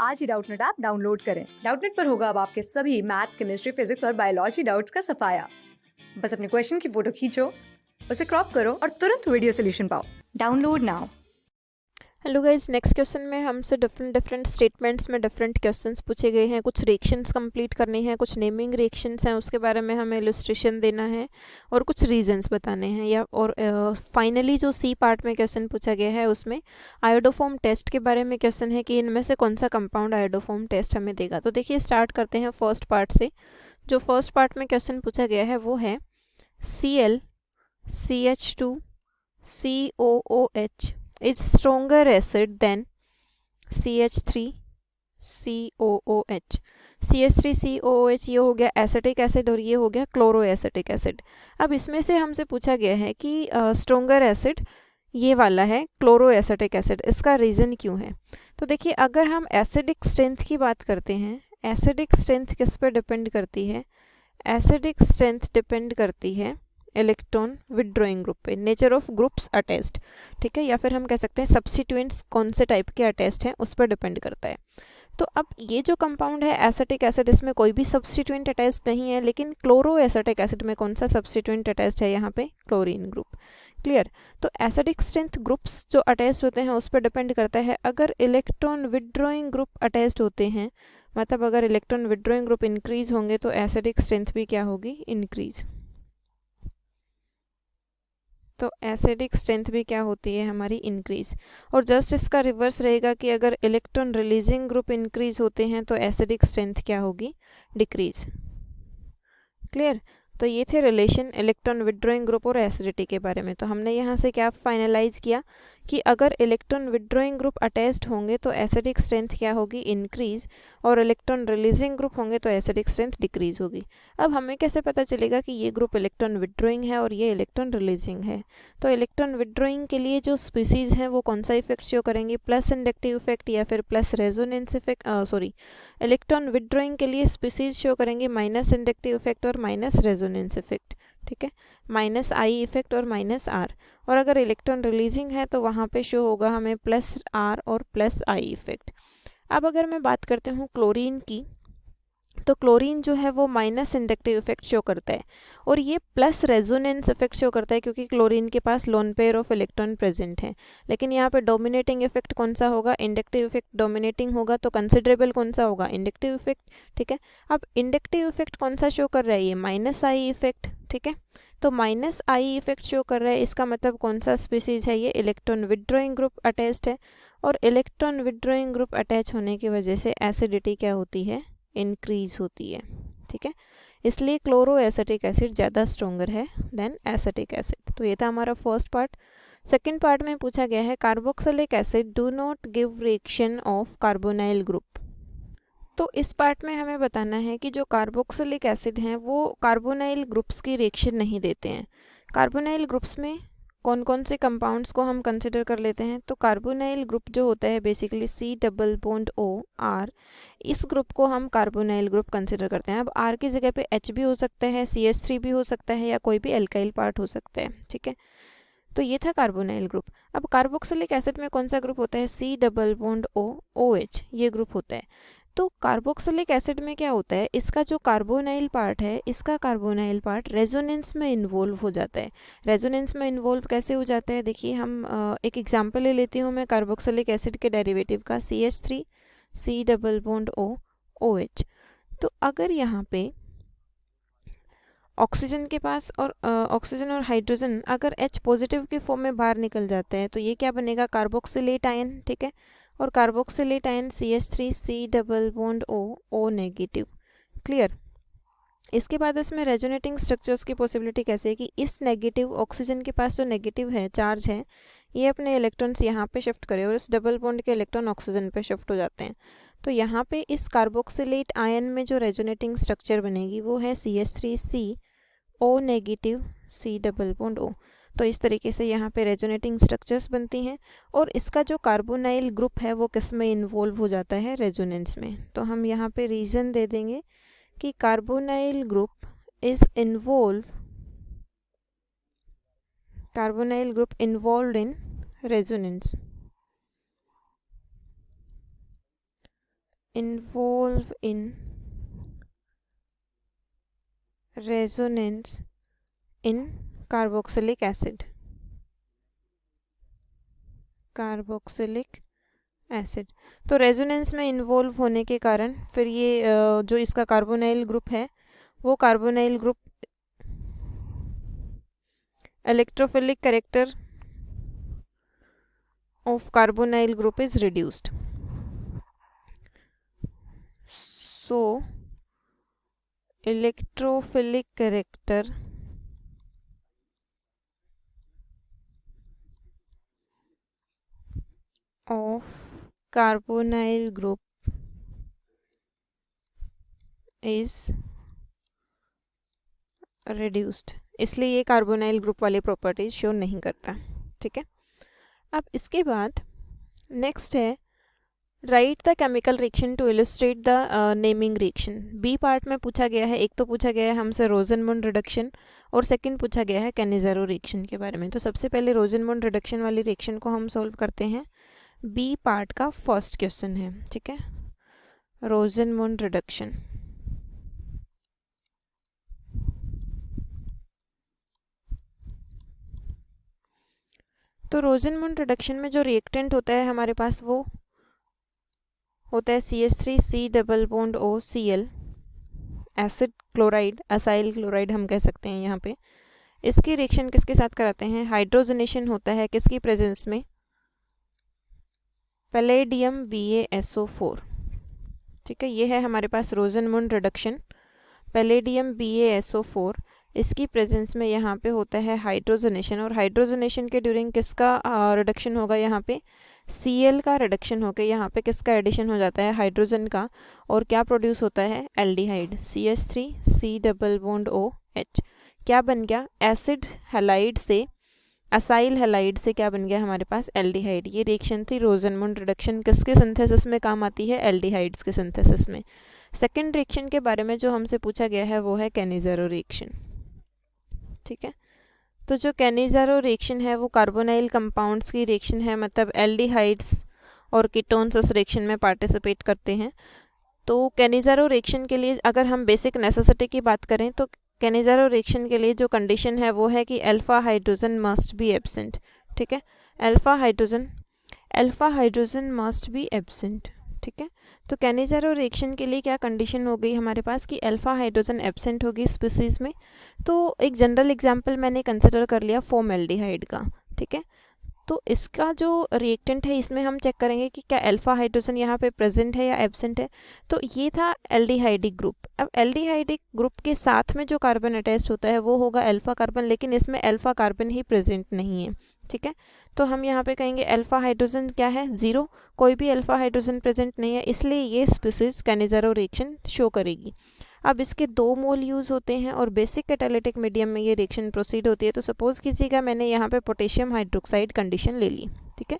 आज ही Doubtnut app download करें। Doubtnut पर होगा अब आपके सभी मैथ्स, केमिस्ट्री, फिजिक्स और बायोलॉजी डाउट्स का सफाया। बस अपने क्वेश्चन की फोटो खींचो, उसे क्रॉप करो और तुरंत वीडियो सोल्यूशन पाओ। Download now. Hello guys, next question में हमसे डिफरेंट स्टेटमेंट्स में डिफरेंट क्वेश्चंस पूछे गए हैं। कुछ रिएक्शंस कंप्लीट करनी है, कुछ नेमिंग रिएक्शंस हैं, उसके बारे में हमें इलस्ट्रेशन देना है और कुछ रीजंस बताने हैं। या और फाइनली जो सी पार्ट में क्वेश्चन पूछा गया है उसमें आयोडोफॉर्म टेस्ट के बारे में क्वेश्चन है कि इनमें से कौन सा कंपाउंड आयोडोफॉर्म टेस्ट हमें देगा। तो देखिए, स्टार्ट करते हैं फर्स्ट पार्ट से। जो फर्स्ट पार्ट में क्वेश्चन पूछा गया है वो है Cl CH2 COOH is stronger acid than CH3 COOH। CH3 COOH ये हो गया एसिटिक एसिड और ये हो गया क्लोरो एसिटिक एसिड। अब इसमें से हमसे पूछा गया है कि स्ट्रोंगर एसिड ये वाला है क्लोरो एसिटिक एसिड, इसका रीज़न क्यों है। तो देखिए, अगर हम एसिडिक स्ट्रेंथ की बात करते हैं, एसिडिक स्ट्रेंथ किस पर डिपेंड करती है? एसिडिक स्ट्रेंथ डिपेंड करती है इलेक्ट्रॉन विदड्रॉइंग ग्रुप पे, नेचर ऑफ ग्रुप्स अटैच्ड, ठीक है, या फिर हम कह सकते हैं सब्स्टिट्यूएंट्स कौन से टाइप के अटैच्ड हैं उस पर डिपेंड करता है। तो अब ये जो कंपाउंड है एसिटिक एसिड, इसमें कोई भी सब्स्टिट्यूएंट अटैच्ड नहीं है, लेकिन क्लोरो एसिटिक एसिड में कौन सा सब्स्टिट्यूएंट अटैच्ड है? यहाँ पे क्लोरीन ग्रुप। क्लियर। तो एसिडिक स्ट्रेंथ ग्रुप्स जो अटैच्ड होते हैं उस पर डिपेंड करता है। अगर इलेक्ट्रॉन विदड्रॉइंग ग्रुप अटैच्ड होते हैं, मतलब अगर इलेक्ट्रॉन विदड्रॉइंग ग्रुप इंक्रीज होंगे तो एसिडिक स्ट्रेंथ भी क्या होगी? इंक्रीज। तो एसिडिक स्ट्रेंथ भी क्या होती है हमारी? इंक्रीज। और जस्ट इसका रिवर्स रहेगा कि अगर इलेक्ट्रॉन रिलीजिंग ग्रुप इंक्रीज होते हैं तो एसिडिक स्ट्रेंथ क्या होगी? डिक्रीज। क्लियर। तो ये थे रिलेशन इलेक्ट्रॉन विदड्रॉइंग ग्रुप और एसिडिटी के बारे में। तो हमने यहाँ से क्या फाइनलाइज किया कि अगर इलेक्ट्रॉन विदड्रॉइंग ग्रुप अटैच्ड होंगे तो एसिडिक स्ट्रेंथ क्या होगी? इंक्रीज, और इलेक्ट्रॉन रिलीजिंग ग्रुप होंगे तो एसिडिक स्ट्रेंथ डिक्रीज होगी। अब हमें कैसे पता चलेगा कि ये ग्रुप इलेक्ट्रॉन विदड्रॉइंग है और ये इलेक्ट्रॉन रिलीजिंग है? तो इलेक्ट्रॉन विदड्रॉइंग के लिए जो स्पीसीज हैं वो कौन सा इफेक्ट शो करेंगे? प्लस इंडक्टिव इफेक्ट या फिर plus resonance effect, electron withdrawing के लिए स्पीसीज शो करेंगे माइनस इंडक्टिव इफेक्ट और माइनस रेजोनेंस इफेक्ट, ठीक है, माइनस आई इफेक्ट और माइनस आर। और अगर इलेक्ट्रॉन रिलीजिंग है तो वहाँ पे शो होगा हमें प्लस आर और प्लस आई इफेक्ट। अब अगर मैं बात करती हूँ क्लोरीन की, तो क्लोरीन जो है वो माइनस इंडक्टिव इफेक्ट शो करता है और ये प्लस रेजोनेंस इफेक्ट शो करता है क्योंकि क्लोरीन के पास lone pair of electron present है। लेकिन यहाँ पे डोमिनेटिंग इफेक्ट कौन सा होगा? इंडक्टिव इफेक्ट डोमिनेटिंग होगा, तो कंसिडरेबल कौन सा होगा? इंडक्टिव इफेक्ट, ठीक है। अब इंडक्टिव इफेक्ट कौन सा शो कर रहा है? ये माइनस आई इफेक्ट, ठीक है। तो माइनस आई इफेक्ट शो कर रहा है, इसका मतलब कौन सा स्पीसीज है? ये इलेक्ट्रॉन विदड्रॉइंग ग्रुप अटैच्ड है, और इलेक्ट्रॉन विदड्रॉइंग ग्रुप अटैच होने की वजह से एसिडिटी क्या होती है? इंक्रीज होती है, ठीक है। इसलिए क्लोरो एसिटिक एसिड ज़्यादा स्ट्रोंगर है देन एसिटिक एसिड। तो ये था हमारा फर्स्ट पार्ट। सेकेंड पार्ट में पूछा गया है carboxylic acid do not give reaction of carbonyl group. तो इस पार्ट में हमें बताना है कि जो कार्बोक्सिलिक एसिड हैं वो कार्बोनाइल ग्रुप्स की रिएक्शन नहीं देते हैं। कार्बोनाइल ग्रुप्स में कौन कौन से कंपाउंड्स को हम कंसिडर कर लेते हैं? तो कार्बोनाइल ग्रुप जो होता है basically C double bond O R, इस ग्रुप को हम कार्बोनाइल ग्रुप कंसिडर करते हैं। अब R की जगह पे H भी हो सकता है, CH3 भी हो सकता है, या कोई भी एल्काइल पार्ट हो सकता है, ठीक है। तो ये था कार्बोनाइल ग्रुप। अब कार्बोक्सिलिक एसिड में कौन सा ग्रुप होता है? C double bond O OH, ये ग्रुप होता है। तो कार्बोक्सिलिक एसिड में क्या होता है? इसका जो कार्बोनाइल पार्ट है, इसका कार्बोनाइल पार्ट रेजोनेंस में इन्वॉल्व हो जाता है। रेजोनेंस में इन्वॉल्व कैसे हो जाता है? देखिए, हम एक एग्जांपल ले लेती हूँ मैं कार्बोक्सिलिक एसिड के डेरिवेटिव का, CH3 C double bond O OH। तो अगर यहाँ पे ऑक्सीजन के पास और ऑक्सीजन और हाइड्रोजन अगर H पॉजिटिव के फॉर्म में बाहर निकल जाते हैं तो ये क्या बनेगा? कार्बोक्सिलेट आयन, ठीक है। और carboxylate ion CH3 C double bond O O negative. Clear. इसके बाद इसमें रेजोनेटिंग स्ट्रक्चर्स की पॉसिबिलिटी कैसे है कि इस नेगेटिव ऑक्सीजन के पास जो नेगेटिव है, चार्ज है, ये अपने इलेक्ट्रॉन्स यहाँ पे शिफ्ट करे और इस डबल बॉन्ड के इलेक्ट्रॉन ऑक्सीजन पे शिफ्ट हो जाते हैं। तो यहाँ पे इस कार्बोक्सिलेट आयन में जो रेजोनेटिंग स्ट्रक्चर बनेगी वो है CH3 C O negative C double bond O। तो इस तरीके से यहाँ पे रेजोनेटिंग स्ट्रक्चर्स बनती हैं और इसका जो कार्बोनाइल ग्रुप है वो किस में इन्वॉल्व हो जाता है? रेजोनेंस में। तो हम यहाँ पे रीज़न दे देंगे कि carbonyl group is involved in resonance. involve in resonance in carboxylic acid, carboxylic acid. तो रेजोनेंस में इन्वॉल्व होने के कारण फिर ये जो इसका कार्बोनाइल ग्रुप है वो carbonyl group electrophilic character of carbonyl group is reduced. So electrophilic character of carbonyl group is reduced, इसलिए ये कार्बोनाइल ग्रुप वाली प्रॉपर्टीज शो नहीं करता। ठीक है, अब इसके बाद नेक्स्ट है right the chemical reaction to illustrate the naming reaction. B part में पूछा गया है, एक तो पूछा गया है हमसे रोजनमुंड रिडक्शन और सेकंड पूछा गया है कैनिज़ारो रिएक्शन के बारे में। तो सबसे पहले रोजनमुंड रिडक्शन वाली रिएक्शन को हम सॉल्व करते हैं। बी पार्ट का फर्स्ट क्वेश्चन है, ठीक है, रोजनमुंड रिडक्शन। तो रोजनमुंड रिडक्शन में जो रिएक्टेंट होता है हमारे पास वो होता है CH3C double bond OCl, acid chloride, acyl chloride हम कह सकते हैं यहाँ पे। इसकी रिएक्शन किसके साथ कराते हैं? हाइड्रोजनेशन होता है किसकी प्रेजेंस में? Palladium BaSO4। ठीक है, ये है हमारे पास रोजनमुंड रिडक्शन, पैलेडियम BaSO4, इसकी प्रेजेंस में यहाँ पे होता है हाइड्रोजनेशन। और हाइड्रोजनेशन के ड्यूरिंग किसका रिडक्शन होगा? यहाँ पे Cl का रिडक्शन होकर यहाँ पे किसका एडिशन हो जाता है? हाइड्रोजन का। और क्या प्रोड्यूस होता है? Aldehyde, CH3C double bond OH। क्या बन गया? एसिड हैलाइड से, असाइल हैलाइड से क्या बन गया हमारे पास? एल्डिहाइड। ये रिएक्शन थी रोजनमुंड रिडक्शन, किसके सिंथेसिस में काम आती है? एल्डिहाइड्स के सिंथेसिस में। सेकेंड रिएक्शन के बारे में जो हमसे पूछा गया है वो है कैनिज़ारो रिएक्शन। ठीक है, तो जो कैनिज़ारो रिएक्शन है वो कार्बोनाइल कंपाउंड्स की रिएक्शन है, मतलब एल्डिहाइड्स और कीटोन्स उस रिएक्शन में पार्टिसिपेट करते हैं। तो कैनिज़ारो रिएक्शन के लिए अगर हम बेसिक नेसेसिटी की बात करें तो कैनिज़ारो रिएक्शन के लिए जो कंडीशन है वो है कि alpha hydrogen must be absent. ठीक है, alpha hydrogen must be absent. ठीक है, तो कैनिज़ारो रिएक्शन के लिए क्या कंडीशन हो गई हमारे पास कि अल्फा हाइड्रोजन एब्सेंट होगी स्पीसीज में। तो एक जनरल एग्जांपल मैंने कंसिडर कर लिया फॉर्मल्डिहाइड का। ठीक है, तो इसका जो रिएक्टेंट है इसमें हम चेक करेंगे कि क्या अल्फा हाइड्रोजन यहाँ पे प्रेजेंट है या एब्सेंट है। तो ये था एल्डिहाइडिक ग्रुप। अब एल्डिहाइडिक ग्रुप के साथ में जो कार्बन अटैच होता है वो होगा अल्फा कार्बन, लेकिन इसमें अल्फा कार्बन ही प्रेजेंट नहीं है। ठीक है, तो हम यहाँ पे कहेंगे अल्फा हाइड्रोजन क्या है? 0, कोई भी अल्फा हाइड्रोजन प्रेजेंट नहीं है, इसलिए ये स्पीसीज कैनिज़ारो रिएक्शन शो करेगी। अब इसके 2 मोल यूज़ होते हैं और बेसिक कैटालिटिक मीडियम में ये रिएक्शन प्रोसीड होती है। तो सपोज कीजिएगा मैंने यहाँ पे पोटेशियम हाइड्रोक्साइड कंडीशन ले ली। ठीक है,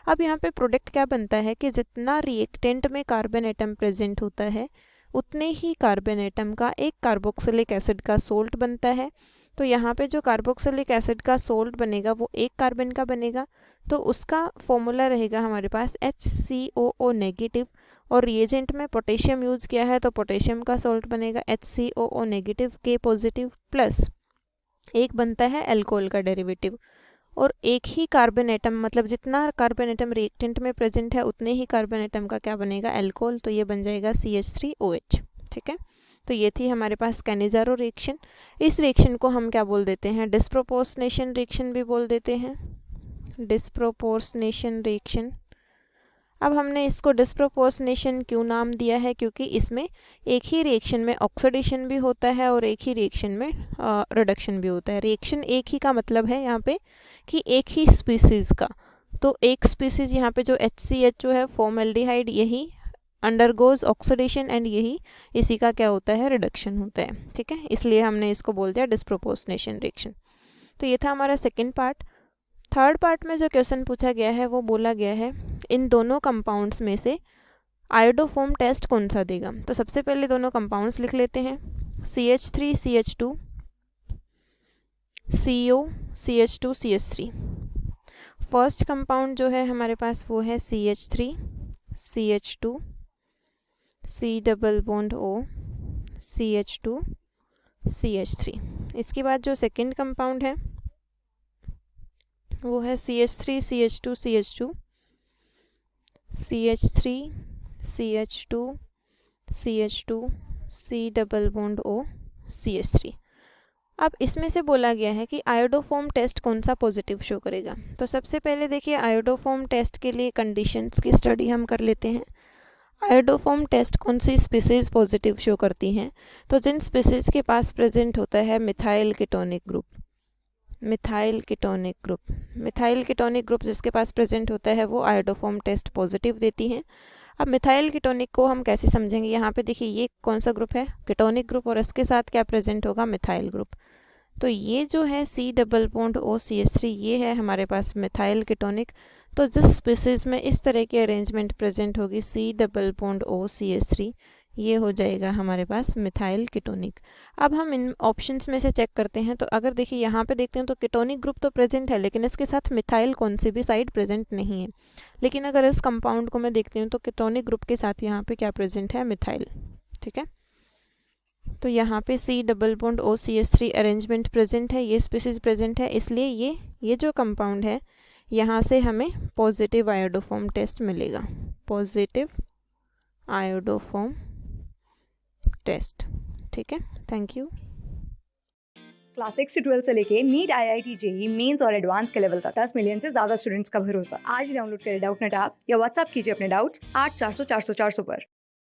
अब यहाँ पे प्रोडक्ट क्या बनता है कि जितना रिएक्टेंट में कार्बन एटम प्रेजेंट होता है उतने ही कार्बन एटम का एक कार्बोक्सिलिक एसिड का सोल्ट बनता है। तो यहाँ पे जो कार्बोक्सिलिक एसिड का सोल्ट बनेगा वो एक कार्बन का बनेगा, तो उसका फॉर्मूला रहेगा हमारे पास HCOO नेगेटिव। और रिएजेंट में पोटेशियम यूज़ किया है तो पोटेशियम का सॉल्ट बनेगा HCOO negative K positive, plus एक बनता है अल्कोहल का डेरिवेटिव। और एक ही कार्बन एटम, मतलब जितना कार्बन एटम रिएक्टेंट में प्रेजेंट है उतने ही कार्बन एटम का क्या बनेगा? अल्कोहल। तो ये बन जाएगा CH3OH। ठीक है, तो ये थी हमारे पास कैनिज़ारो रिएक्शन। इस रिएक्शन को हम क्या बोल देते हैं? डिस्प्रोपोर्शनेशन रिएक्शन भी बोल देते हैं, डिस्प्रोपोर्शनेशन रिएक्शन। अब हमने इसको डिस्प्रोपोर्शनेशन क्यों नाम दिया है? क्योंकि इसमें एक ही रिएक्शन में ऑक्सीडेशन भी होता है और एक ही रिएक्शन में रिडक्शन भी होता है। रिएक्शन एक ही का मतलब है यहाँ पे कि एक ही स्पीसीज़ का। तो एक स्पीसीज़ यहाँ पे जो HCHO है फॉर्मल्डिहाइड, यही अंडरगोज ऑक्सीडेशन एंड यही इसी का क्या होता है? रिडक्शन होता है। ठीक है, इसलिए हमने इसको बोल दिया डिस्प्रोपोर्शनेशन रिएक्शन। तो ये था हमारा सेकेंड पार्ट। थर्ड पार्ट में जो क्वेश्चन पूछा गया है वो बोला गया है इन दोनों कंपाउंड्स में से आयोडोफॉर्म टेस्ट कौन सा देगा। तो सबसे पहले दोनों कंपाउंड्स लिख लेते हैं, CH3CH2, CO CH2 CH3। First compound जो है हमारे पास वो है CH3CH2 C double bond O CH2 CH3। इसके बाद जो सेकंड कंपाउंड है वो है CH3 CH2 CH2 CH3 CH2 CH2 C double bond O CH3। अब इसमें से बोला गया है कि आयोडोफॉर्म टेस्ट कौन सा पॉजिटिव शो करेगा। तो सबसे पहले देखिए आयोडोफॉर्म टेस्ट के लिए कंडीशंस की स्टडी हम कर लेते हैं। आयोडोफॉर्म टेस्ट कौन सी स्पीसीज पॉजिटिव शो करती हैं, तो जिन स्पीसीज के पास प्रेजेंट होता है methyl ketonic group, methyl ketonic group, methyl ketonic group जिसके पास प्रेजेंट होता है वो आयोडोफॉर्म टेस्ट पॉजिटिव देती हैं। अब मिथाइल कीटोनिक को हम कैसे समझेंगे, यहाँ पे देखिए ये कौन सा ग्रुप है, कीटोनिक ग्रुप, और इसके साथ क्या प्रेजेंट होगा, मिथाइल ग्रुप। तो ये जो है C double bond O CH3 ये है हमारे पास मिथाइल कीटोनिक। तो जिस स्पीसीज में इस तरह की अरेंजमेंट प्रेजेंट होगी C double bond O CH3 ये हो जाएगा हमारे पास मिथाइल कीटोनिक। अब हम इन ऑप्शंस में से चेक करते हैं। तो अगर देखिए यहाँ पे देखते हैं तो कीटोनिक ग्रुप तो प्रेजेंट है लेकिन इसके साथ मिथाइल कौन सी भी साइड प्रेजेंट नहीं है। लेकिन अगर इस कंपाउंड को मैं देखती हूँ तो कीटोनिक ग्रुप के साथ यहाँ पे क्या प्रेजेंट है, मिथाइल। ठीक है, तो यहाँ पे C double bond O CH3 arrangement present है, ये स्पीसीज प्रेजेंट है, इसलिए ये जो कंपाउंड है यहाँ से हमें पॉजिटिव आयोडोफॉर्म टेस्ट मिलेगा, पॉजिटिव आयोडोफॉर्म टेस्ट। ठीक है, थैंक यू। क्लास 6 से 12 से लेके नीट IIT JEE मेंस और एडवांस के लेवल तक 10 मिलियन से ज्यादा स्टूडेंट्स का भरोसा। आज ही डाउनलोड करें डाउटनेट ऐप या व्हाट्सएप कीजिए अपने डाउट्स 8400 400 400 पर।